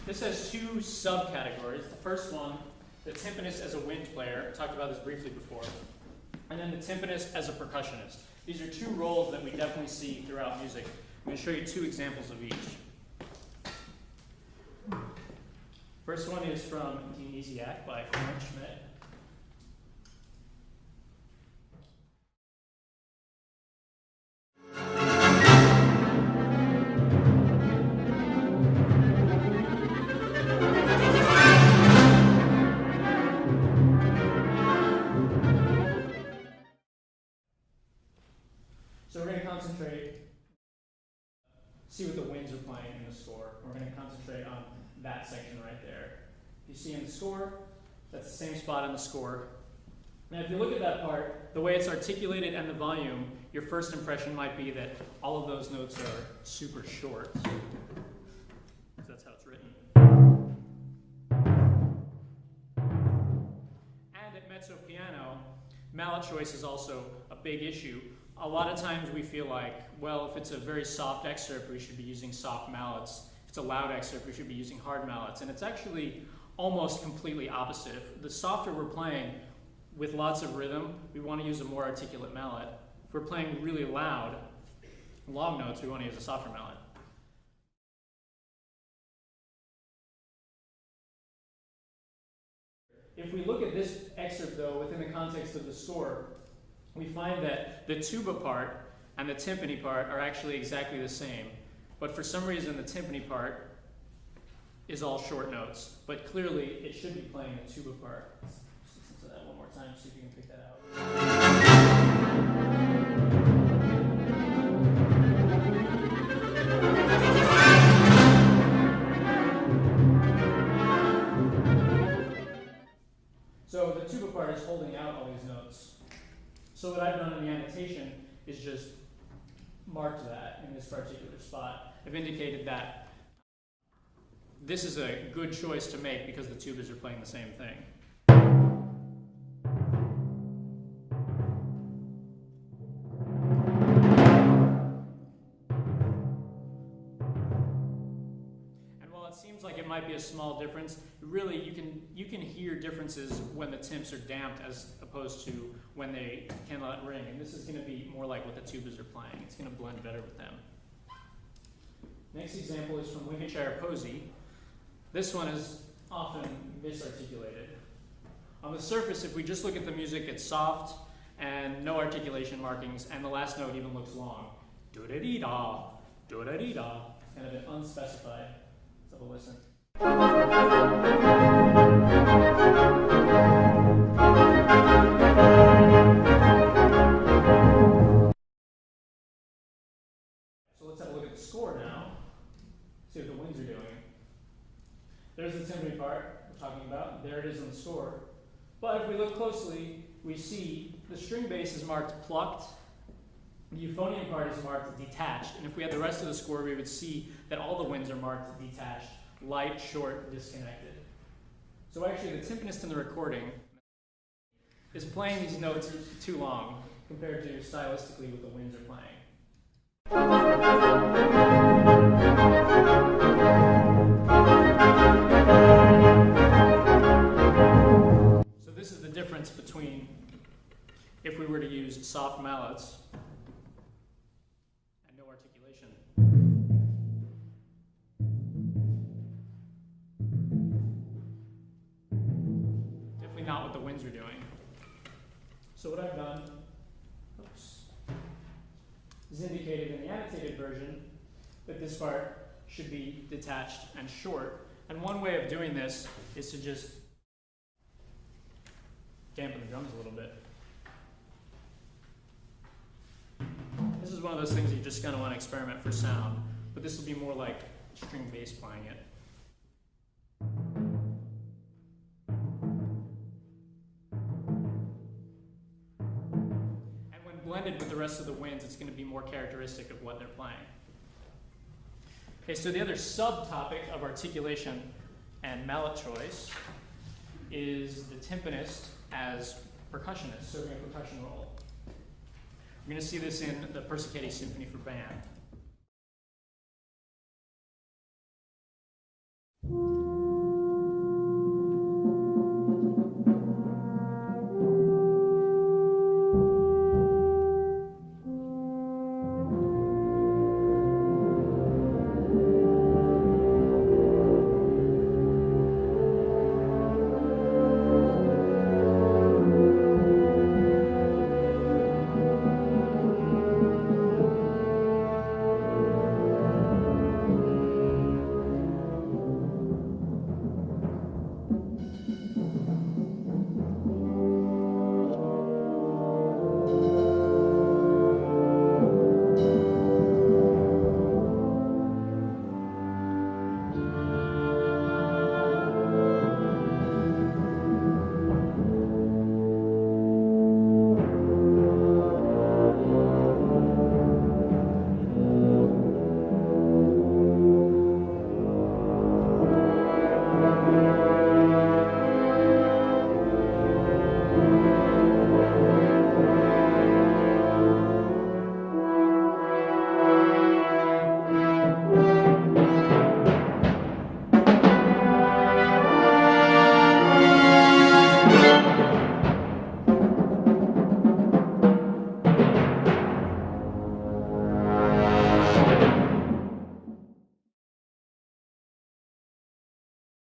This has two subcategories. The first one, the timpanist as a wind player. I talked about this briefly before. And then the timpanist as a percussionist. These are two roles that we definitely see throughout music. I'm going to show you two examples of each. First one is from Dionysiac by Schmidt. So we're going to concentrate, see what the winds are playing in the score. We're going to concentrate on that section right there. You see in the score, that's the same spot in the score. Now if you look at that part, the way it's articulated and the volume, your first impression might be that all of those notes are super short. That's how it's written. And at mezzo piano, mallet choice is also a big issue. A lot of times we feel like, well, if it's a very soft excerpt, we should be using soft mallets. If it's a loud excerpt, we should be using hard mallets. And it's actually almost completely opposite. If the softer we're playing with lots of rhythm, we want to use a more articulate mallet. If we're playing really loud, long notes, we want to use a softer mallet. If we look at this excerpt, though, within the context of the score, we find that the tuba part and the timpani part are actually exactly the same. But for some reason, the timpani part is all short notes. But clearly, it should be playing the tuba part. Let's listen to that one more time, see if you can pick that out. So the tuba part is holding out all these notes. So what I've done in the annotation is just marked that in this particular spot. I've indicated that this is a good choice to make because the tubas are playing the same thing. And while it seems like it might be a small difference, really you can hear differences when the timps are damped as opposed to when they cannot ring. And this is going to be more like what the tubas are playing. It's going to blend better with them. Next example is from Lincolnshire Posy. This one is often misarticulated. On the surface, if we just look at the music, it's soft and no articulation markings, and the last note even looks long. Do-da-dee-da, do-da-dee-da. It's kind of an unspecified. Let's have a listen. So let's have a look at the score now. See what the winds are doing. There's the timpani part we're talking about. There it is in the score. But if we look closely, we see the string bass is marked plucked. The euphonium part is marked detached. And if we had the rest of the score, we would see that all the winds are marked detached. Light, short, disconnected. So actually the timpanist in the recording is playing these notes too long compared to stylistically what the winds are playing. So this is the difference between if we were to use soft mallets and no articulation. Definitely not what the winds are doing. So what I've done is indicated in the annotated version that this part should be detached and short. And one way of doing this is to just dampen the drums a little bit. This is one of those things you just kind of want to experiment for sound, but this will be more like string bass playing it. And when blended with the rest of the winds, it's going to be more characteristic of what they're playing. Okay, so the other subtopic of articulation and mallet choice is the timpanist as percussionist, serving a percussion role. We're going to see this in the Percussionist Symphony for band.